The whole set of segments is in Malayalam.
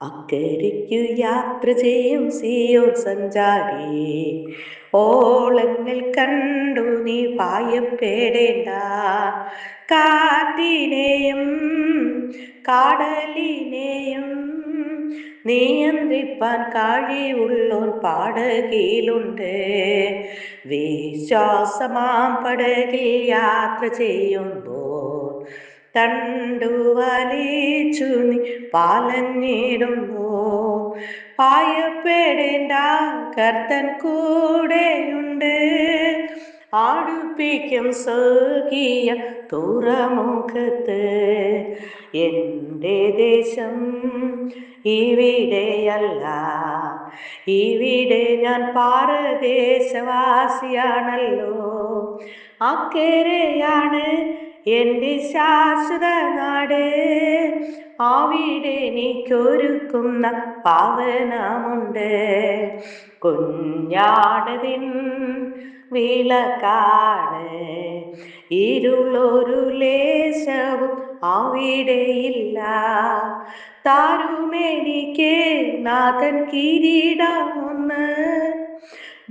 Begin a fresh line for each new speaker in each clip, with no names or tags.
അക്കരയ്ക്കു യാത്ര ചെയ്യും സിയോൻ സഞ്ചാരി, ഓളങ്ങൾ കണ്ടു നീ ഭയപ്പെടേണ്ട. കാറ്റിനെയും കാടലിനെയും നിയന്ത്രിപ്പാൻ കഴിവുള്ളോൻ പാടകയിലുണ്ട്. വിശ്വാസമാം പടകിൽ യാത്ര ചെയ്യുമ്പോൾ തണ്ടു വലിച്ചു നീ പാലഞ്ഞിടുമ്പോ ഭയപ്പെടേണ്ട, കർത്തൻ കൂടെയുണ്ട്. അടുപ്പിക്കും സ്വർഗീയ തുറമുഖത്ത്. എൻ്റെ ദേശം ഇവിടെയല്ല, ഇവിടെ ഞാൻ പാരദേശവാസിയാണല്ലോ. അക്കരെയാണ് എൻ്റെ ശാശ്വത നാട്, അവിടെ എനിക്കൊരുക്കുന്ന പാവനമുണ്ട്. കുഞ്ഞാടതിൻ വിളക്കാണ്, ഇരുളൊരു ലേശവും അവിടെയില്ല. താരുമെനിക്ക് നാഥൻ കിരീടമൊന്ന്,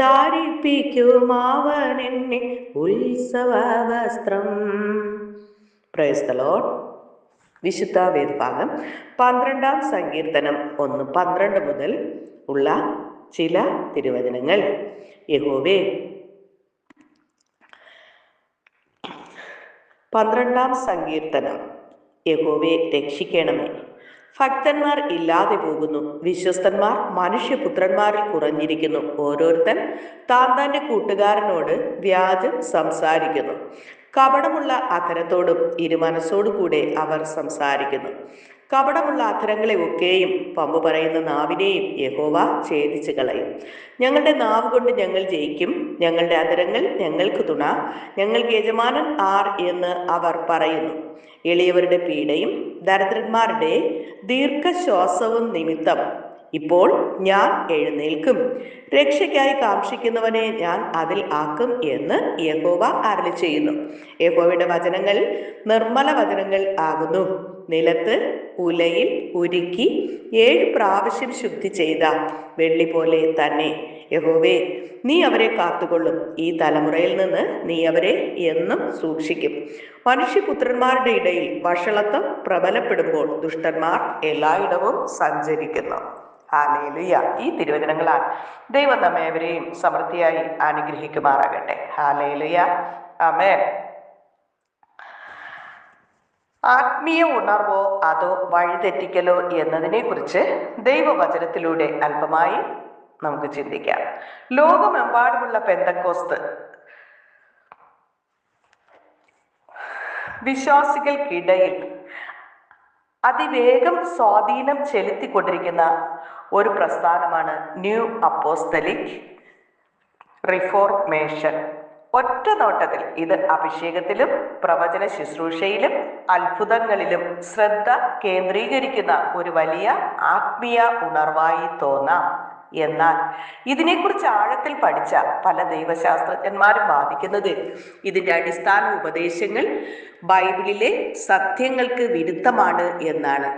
ധാരിപ്പിക്കും അവൻ എന്നെ ഉത്സവ വസ്ത്രം. Praise the Lord. വിശുദ്ധ വേദഭാഗം 12-ാം സങ്കീർത്തനം 1-12 മുതൽ ഉള്ള ചില തിരുവചനങ്ങൾ. യഹോവേ, 12-ാം സങ്കീർത്തനം. യഹോവേ രക്ഷിക്കണമേ. ഭക്തന്മാർ ഇല്ലാതെ പോകുന്നു, വിശ്വസ്തന്മാർ മനുഷ്യപുത്രന്മാരിൽ കുറഞ്ഞിരിക്കുന്നു. ഓരോരുത്തൻ താൻ തൻ്റെ കൂട്ടുകാരനോട് വ്യാജം സംസാരിക്കുന്നു. കപടമുള്ള അധരത്തോടും ഇരുമനസ്സോടു കൂടെ അവർ സംസാരിക്കുന്നു. കപടമുള്ള അധരങ്ങളെ ഒക്കെയും പമ്പ് പറയുന്ന നാവിനെയും യഹോവ ഛേദിച്ചു കളയും. ഞങ്ങളുടെ നാവ് കൊണ്ട് ഞങ്ങൾ ജയിക്കും, ഞങ്ങളുടെ അധരങ്ങൾ ഞങ്ങൾക്ക് തുണ, ഞങ്ങൾക്ക് യജമാനൻ ആർ എന്ന് അവർ പറയുന്നു. എളിയവരുടെ പീഡയും ദരിദ്രന്മാരുടെ ദീർഘശ്വാസവും നിമിത്തം ഇപ്പോൾ ഞാൻ എഴുന്നേൽക്കും, രക്ഷയ്ക്കായി കാക്ഷിക്കുന്നവനെ ഞാൻ അതിൽ ആക്കും എന്ന് യഹോവ അരുളി ചെയ്യുന്നു. യഹോവയുടെ വചനങ്ങൾ നിർമ്മല വചനങ്ങൾ ആകുന്നു. നിലത്ത് ഉലയിൽ ഉരുക്കി 7 പ്രാവശ്യം ശുദ്ധി ചെയ്ത വെള്ളി പോലെ തന്നെ. യഹോവേ, നീ അവരെ കാത്തുകൊള്ളും, ഈ തലമുറയിൽ നിന്ന് നീ അവരെ എന്നും സൂക്ഷിക്കും. മനുഷ്യപുത്രന്മാരുടെ ഇടയിൽ വഷളത്വം പ്രബലപ്പെടുമ്പോൾ ദുഷ്ടന്മാർ എല്ലായിടവും സഞ്ചരിക്കുന്നു. ഹല്ലേലൂയ. ഈ തിരുവചനങ്ങളാൽ ദൈവം നമ്മേവരെയും സമൃദ്ധിയായി അനുഗ്രഹിക്കുമാറാകട്ടെ. ഹല്ലേലൂയ. ആമേൻ. ആത്മീയ ഉണർവോ അതോ വഴിതെറ്റിക്കലോ എന്നതിനെ കുറിച്ച് ദൈവവചനത്തിലൂടെ അല്പമായി നമുക്ക് ചിന്തിക്കാം. ലോകമെമ്പാടുമുള്ള പെന്തക്കോസ്ത് വിശ്വാസികൾക്കിടയിൽ അതിവേഗം സ്വാധീനം ചെലുത്തിക്കൊണ്ടിരിക്കുന്ന ഒരു പ്രസ്ഥാനമാണ് ന്യൂ അപ്പോസ്തലിക് റിഫോർമേഷൻ. ഒറ്റ നോട്ടത്തിൽ ഇത് അഭിഷേകത്തിലും പ്രവചന ശുശ്രൂഷയിലും അത്ഭുതങ്ങളിലും ശ്രദ്ധ കേന്ദ്രീകരിക്കുന്ന ഒരു വലിയ ആത്മീയ ഉണർവായി തോന്നാം. എന്നാൽ ഇതിനെക്കുറിച്ച് ആഴത്തിൽ പഠിച്ച പല ദൈവശാസ്ത്രജ്ഞന്മാരും വാദിക്കുന്നത് ഇതിൻ്റെ അടിസ്ഥാന ഉപദേശങ്ങൾ ബൈബിളിലെ സത്യങ്ങൾക്ക് വിരുദ്ധമാണ് എന്നാണ്.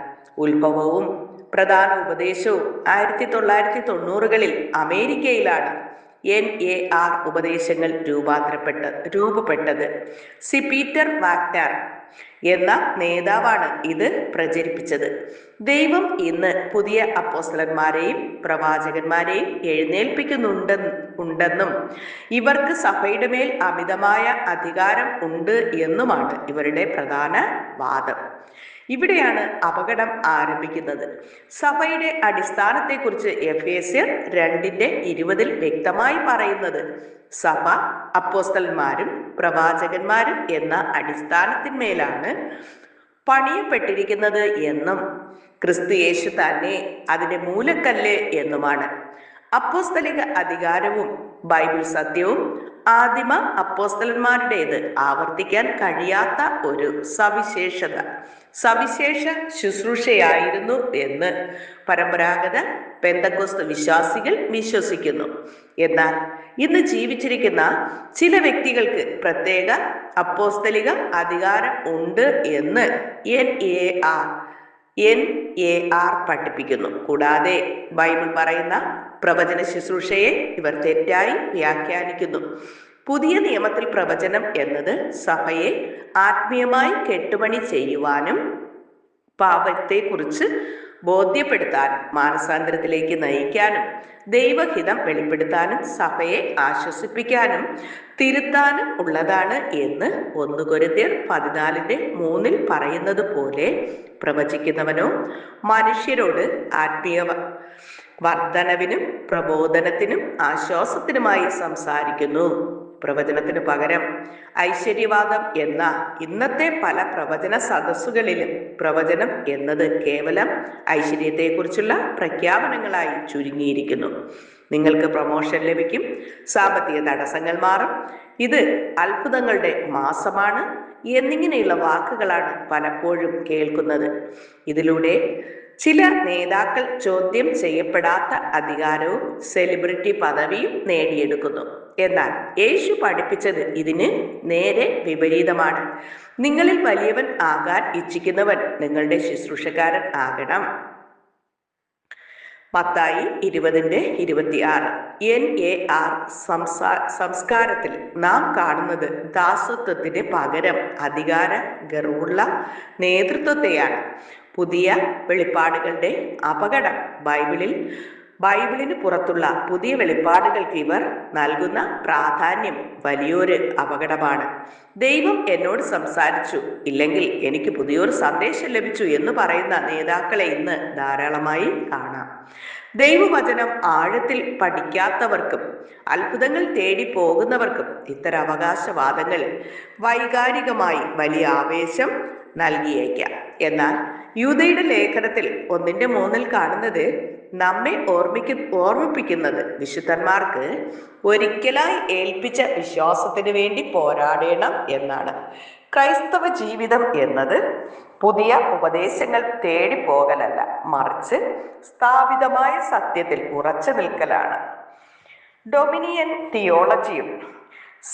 ഉത്ഭവവും പ്രധാന ഉപദേശവും 1990-കളിൽ അമേരിക്കയിലാണ് NAR ഉപദേശങ്ങൾ രൂപപ്പെട്ടത്. സി പീറ്റർ വാഗ്നർ എന്ന നേതാവാണ് ഇത് പ്രചരിപ്പിച്ചത്. ദൈവം ഇന്ന് പുതിയ അപ്പോസ്തലന്മാരെയും പ്രവാചകന്മാരെയും എഴുന്നേൽപ്പിക്കുന്നുണ്ടെന്നും ഇവർക്ക് സഭയുടെ മേൽ അമിതമായ അധികാരം ഉണ്ട് എന്നുമാണ് ഇവരുടെ പ്രധാന വാദം. ഇവിടെയാണ് അപകടം ആരംഭിക്കുന്നത്. സഭയുടെ അടിസ്ഥാനത്തെക്കുറിച്ച് എഫേസ്യർ 2:20 വ്യക്തമായി പറയുന്നത് സഭ അപ്പോസ്തലന്മാരും പ്രവാചകന്മാരും എന്ന അടിസ്ഥാനത്തിന്മേലാണ് പണിയപ്പെട്ടിരിക്കുന്നത് എന്നും ക്രിസ്തു യേശു തന്നെ അതിന്റെ മൂലക്കല്ല് എന്നുമാണ്. അപ്പോസ്തലിക അധികാരവും ബൈബിൾ സത്യവും ആദിമ അപ്പോസ്തലന്മാരുടേത് ആവർത്തിക്കാൻ കഴിയാത്ത ഒരു സവിശേഷ ശുശ്രൂഷയായിരുന്നു എന്ന് പരമ്പരാഗത പെന്തക്കോസ്ത് വിശ്വാസികൾ വിശ്വസിക്കുന്നു. എന്നാൽ ഇന്ന് ജീവിച്ചിരിക്കുന്ന ചില വ്യക്തികൾക്ക് പ്രത്യേക അപ്പോസ്തലിക അധികാരം ഉണ്ട് എന്ന് NAR NAR പഠിപ്പിക്കുന്നു. കൂടാതെ ബൈബിൾ പറയുന്ന പ്രവചന ശുശ്രൂഷയെ ഇവർ തെറ്റായി വ്യാഖ്യാനിക്കുന്നു. പുതിയ നിയമത്തിൽ പ്രവചനം എന്നത് സഭയെ ആത്മീയമായി കെട്ടുപണി ചെയ്യുവാനും പാപത്തെക്കുറിച്ച് ബോധ്യപ്പെടുത്താനും മാനസാന്തരത്തിലേക്ക് നയിക്കാനും ദൈവഹിതം വെളിപ്പെടുത്താനും സഭയെ ആശ്വസിപ്പിക്കാനും തിരുത്താനും ഉള്ളതാണ് എന്ന് 1 കൊരിന്ത്യർ 14:3 പറയുന്നത് പോലെ പ്രവചിക്കുന്നവനോ മനുഷ്യരോട് ആത്മീയ വർധനവിനും പ്രബോധനത്തിനും ആശ്വാസത്തിനുമായി സംസാരിക്കുന്നു. പ്രവചനത്തിന് പകരം ഐശ്വര്യവാദം എന്ന ഇന്നത്തെ പല പ്രവചന സദസ്സുകളിലും പ്രവചനം എന്നത് കേവലം ഐശ്വര്യത്തെക്കുറിച്ചുള്ള പ്രഖ്യാപനങ്ങളായി ചുരുങ്ങിയിരിക്കുന്നു. നിങ്ങൾക്ക് പ്രൊമോഷൻ ലഭിക്കും, സാമ്പത്തിക തടസ്സങ്ങൾ മാറും, ഇത് അത്ഭുതങ്ങളുടെ മാസമാണ് എന്നിങ്ങനെയുള്ള വാക്കുകളാണ് പലപ്പോഴും കേൾക്കുന്നത്. ഇതിലൂടെ ചില നേതാക്കൾ ചോദ്യം ചെയ്യപ്പെടാത്ത അധികാരവും സെലിബ്രിറ്റി പദവിയും നേടിയെടുക്കുന്നു. എന്നാൽ യേശു പഠിപ്പിച്ചത് ഇതിന് നേരെ വിപരീതമാണ്. നിങ്ങളിൽ വലിയവൻ ആകാൻ ഇച്ഛിക്കുന്നവൻ നിങ്ങളുടെ ശുശ്രൂഷക്കാരൻ ആകണം. മത്തായി 20:26. NAR സംസ്കാരത്തിൽ നാം കാണുന്നത് ദാസത്വത്തിന് പകരം അധികാര ഗർവുള്ള നേതൃത്വത്തെയാണ്. പുതിയ വെളിപ്പാടുകളുടെ അപകടം ബൈബിളിന് പുറത്തുള്ള പുതിയ വെളിപ്പാടുകൾക്ക് ഇവർ നൽകുന്ന പ്രാധാന്യം വലിയൊരു അപകടമാണ്. ദൈവം എന്നോട് സംസാരിച്ചു, ഇല്ലെങ്കിൽ എനിക്ക് പുതിയൊരു സന്ദേശം ലഭിച്ചു എന്ന് പറയുന്ന നേതാക്കളെ ഇന്ന് ധാരാളമായി കാണാം. ദൈവവചനം ആഴത്തിൽ പഠിക്കാത്തവർക്കും അത്ഭുതങ്ങൾ തേടി പോകുന്നവർക്കും ഇത്തരം അവകാശവാദങ്ങൾ വൈകാരികമായി വലിയ ആവേശം നൽകിയേക്കാം. എന്നാൽ യൂദയുടെ ലേഖനത്തിൽ 1:3 കാണുന്നത് നമ്മെ ഓർമ്മിപ്പിക്കുന്നത് വിശുദ്ധന്മാർക്ക് ഒരിക്കലായി ഏൽപ്പിച്ച വിശ്വാസത്തിന് വേണ്ടി പോരാടണം എന്നാണ്. ക്രൈസ്തവ ജീവിതം എന്നത് പുതിയ ഉപദേശങ്ങൾ തേടിപ്പോകലല്ല, മറിച്ച് സ്ഥാപിതമായ സത്യത്തിൽ ഉറച്ചു നിൽക്കലാണ്. ഡൊമിനിയൻ തിയോളജിയും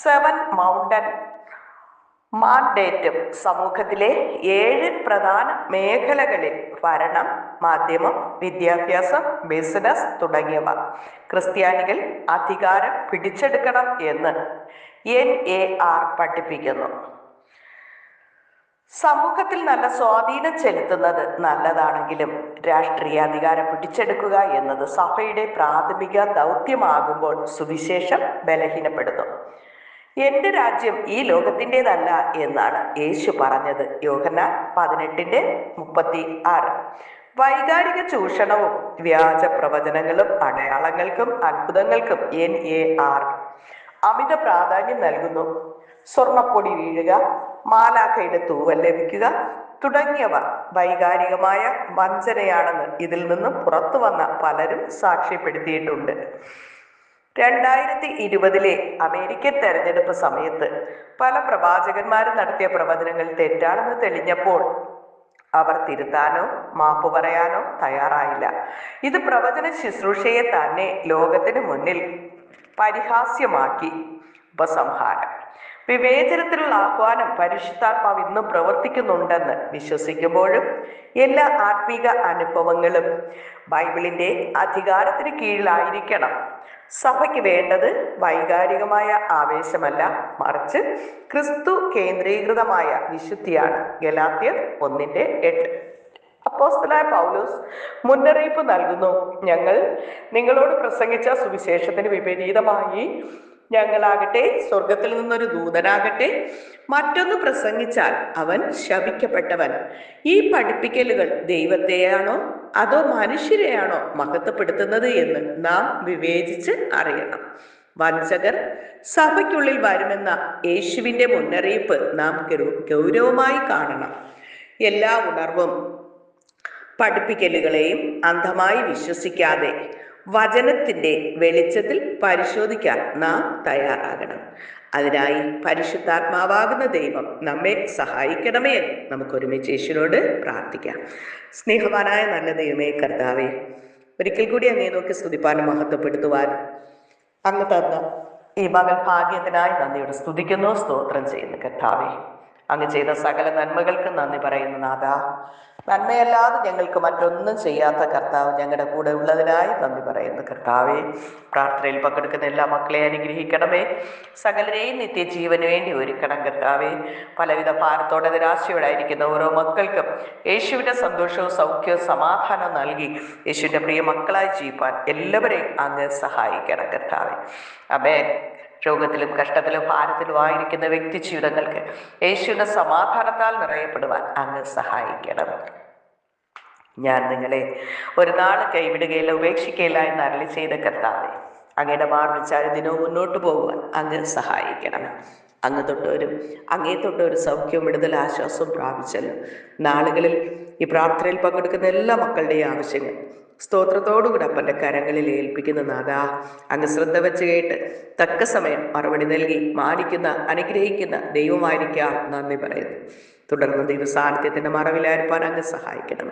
7 മൗണ്ടൻ മാൻഡേറ്റും സമൂഹത്തിലെ 7 പ്രധാന മേഖലകളിൽ ഭരണം, മാധ്യമം, വിദ്യാഭ്യാസം, ബിസിനസ് തുടങ്ങിയവ ക്രിസ്ത്യാനികൾ അധികാരം പിടിച്ചെടുക്കണം എന്ന് NAR പഠിപ്പിക്കുന്നു. സമൂഹത്തിൽ നല്ല സ്വാധീനം ചെലുത്തുന്നത് നല്ലതാണെങ്കിലും രാഷ്ട്രീയ അധികാരം പിടിച്ചെടുക്കുക എന്നത് സഭയുടെ പ്രാഥമിക ദൗത്യമാകുമ്പോൾ സുവിശേഷം ബലഹീനപ്പെടുന്നു. എന്റെ രാജ്യം ഈ ലോകത്തിൻ്റെതല്ല എന്നാണ് യേശു പറഞ്ഞത്. യോഹന്നാൻ 18:36. വൈകാരിക ചൂഷണവും വ്യാജ പ്രവചനങ്ങളും അടയാളങ്ങൾക്കും അത്ഭുതങ്ങൾക്കും NAR അമിത പ്രാധാന്യം നൽകുന്നു. സ്വർണപ്പൊടി വീഴുക, മാലാഖയുടെ തൂവൽ ലഭിക്കുക തുടങ്ങിയവ വൈകാരികമായ വഞ്ചനയാണെന്ന് ഇതിൽ നിന്നും പുറത്തു വന്ന പലരും സാക്ഷ്യപ്പെടുത്തിയിട്ടുണ്ട്. 2020 അമേരിക്കൻ തെരഞ്ഞെടുപ്പ് സമയത്ത് പല പ്രവാചകന്മാരും നടത്തിയ പ്രവചനങ്ങൾ തെറ്റാണെന്ന് തെളിഞ്ഞപ്പോൾ അവർ തിരുത്താനോ മാപ്പ് പറയാനോ തയ്യാറായില്ല. ഇത് പ്രവചന ശുശ്രൂഷയെ തന്നെ ലോകത്തിന് മുന്നിൽ പരിഹാസ്യമാക്കി. ഉപസംഹാരം: വിവേചനത്തിനുള്ള ആഹ്വാനം പരിശുദ്ധാത്മാവ് ഇന്നും പ്രവർത്തിക്കുന്നുണ്ടെന്ന് വിശ്വസിക്കുമ്പോഴും എല്ലാ ആത്മീക അനുഭവങ്ങളും ബൈബിളിന്റെ അധികാരത്തിന് കീഴിലായിരിക്കണം. സഭയ്ക്ക് വേണ്ടത് വൈകാരികമായ ആവേശമല്ല, മറിച്ച് ക്രിസ്തു കേന്ദ്രീകൃതമായ വിശുദ്ധിയാണ്. ഗലാത്യർ 1:8. അപ്പോസ്തലനായ പൗലോസ് മുന്നറിയിപ്പ് നൽകുന്നു: ഞങ്ങൾ നിങ്ങളോട് പ്രസംഗിച്ച സുവിശേഷത്തിന് വിപരീതമായി ഞങ്ങളാകട്ടെ, സ്വർഗത്തിൽ നിന്നൊരു ദൂതനാകട്ടെ മറ്റൊന്ന് പ്രസംഗിച്ചാൽ അവൻ ശപിക്കപ്പെട്ടവൻ. ഈ പഠിപ്പിക്കലുകൾ ദൈവത്തെയാണോ അതോ മനുഷ്യരെയാണോ മഹത്വപ്പെടുത്തുന്നത് എന്ന് നാം വിവേചിച്ച് അറിയണം. വഞ്ചകർ സഭയ്ക്കുള്ളിൽ വരുമെന്ന യേശുവിൻ്റെ മുന്നറിയിപ്പ് നാം ഗൗരവമായി കാണണം. എല്ലാ ഉണർവും പഠിപ്പിക്കലുകളെയും അന്ധമായി വിശ്വസിക്കാതെ വചനത്തിൻ്റെ വെളിച്ചത്തിൽ പരിശോധിക്കാൻ നാം തയ്യാറാകണം. അതിനായി പരിശുദ്ധാത്മാവാകുന്ന ദൈവം നമ്മെ സഹായിക്കണമേ എന്ന് നമുക്കൊരുമിച്ച് യേശുവിനോട് പ്രാർത്ഥിക്കാം. സ്നേഹവാനായ നല്ല ദൈവമേ കർത്താവേ, ഒരിക്കൽ കൂടി അങ്ങേ നോക്കി സ്തുതിപ്പാനും മഹത്വപ്പെടുത്തുവാനും അങ്ങ് തന്ന ഈ മകൾ ഭാഗ്യത്തിനായി നന്ദിയോട് സ്തുതിക്കുന്നു, സ്തോത്രം ചെയ്യുന്നു കർത്താവേ. അങ്ങ് ചെയ്ത സകല നന്മകൾക്കും നന്ദി പറയുന്നു നാഥ. നന്മയല്ലാതെ ഞങ്ങൾക്ക് മറ്റൊന്നും ചെയ്യാത്ത കർത്താവ് ഞങ്ങളുടെ കൂടെ ഉള്ളതിനായി നന്ദി പറയുന്നു കർത്താവെ. പ്രാർത്ഥനയിൽ പങ്കെടുക്കുന്ന എല്ലാ മക്കളെ അനുഗ്രഹിക്കണമേ. സകലരെയും നിത്യജീവന് വേണ്ടി ഒരുക്കണം കർത്താവെ. പലവിധ ഭാരത്തോടെ നിരാശയോടായിരിക്കുന്ന ഓരോ മക്കൾക്കും യേശുവിൻ്റെ സന്തോഷവും സൗഖ്യവും സമാധാനവും നൽകി യേശുവിൻ്റെ പ്രിയ മക്കളായി ജീവിപ്പാൻ എല്ലാവരെയും അങ്ങ് സഹായിക്കണം കർത്താവെ. ആമേൻ. രോഗത്തിലും കഷ്ടത്തിലും ഭാരത്തിലുമായിരിക്കുന്ന വ്യക്തി ജീവിതങ്ങൾക്ക് യേശുവിൻ്റെ സമാധാനത്താൽ നിറയപ്പെടുവാൻ അങ്ങ് സഹായിക്കണം. ഞാൻ നിങ്ങളെ ഒരു നാൾ കൈവിടുകയില്ല, ഉപേക്ഷിക്കുകയില്ല എന്ന് അരുളി ചെയ്ത കർത്താവേ, അങ്ങയുടെ മാർമിച്ചാൽ ദിനവും മുന്നോട്ട് പോകുവാൻ അങ്ങ് സഹായിക്കണം. അങ്ങേ തൊട്ടൊരു സൗഖ്യവും വിടുതൽ ആശ്വാസവും പ്രാപിച്ചല്ലോ. നാളുകളിൽ ഈ പ്രാർത്ഥനയിൽ പങ്കെടുക്കുന്ന എല്ലാ മക്കളുടെയും ആവശ്യങ്ങൾ സ്തോത്രത്തോടുകൂടി അപ്പൻ്റെ കരങ്ങളിൽ ഏൽപ്പിക്കുന്ന നാഥാ, അങ്ങ് ശ്രദ്ധ വെച്ച് കേട്ട് തക്ക സമയം മറുപടി നൽകി മാനിക്കുന്ന അനുഗ്രഹിക്കുന്ന ദൈവമായിരിക്കാൻ നന്ദി പറയുന്നു. തുടർന്ന് ദൈവസാന്നിധ്യത്തിൻ്റെ മറവിലായിരിക്കാൻ അങ്ങ് സഹായിക്കണം.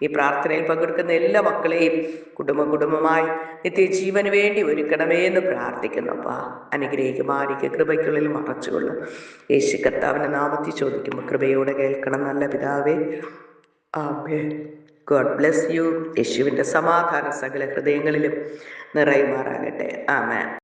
ഈ പ്രാർത്ഥനയിൽ പങ്കെടുക്കുന്ന എല്ലാ മക്കളെയും കുടുംബമായി നിത്യജീവന് വേണ്ടി ഒരുക്കണമേ എന്ന് പ്രാർത്ഥിക്കുന്നു. അപ്പാ, അനുഗ്രഹിക്കും, മാനിക്ക്, കൃപയ്ക്കുള്ളിൽ മറച്ചുകൊള്ളും. യേശു കർത്താവിൻ്റെ നാമത്തിൽ ചോദിക്കുമ്പോൾ കൃപയോടെ കേൾക്കണം നല്ല പിതാവേ. ആമേൻ. God bless you. യേശുവിൻ്റെ സമാധാനം സകല ഹൃദയങ്ങളിലും നിറയുമാറാകട്ടെ. ആമേൻ.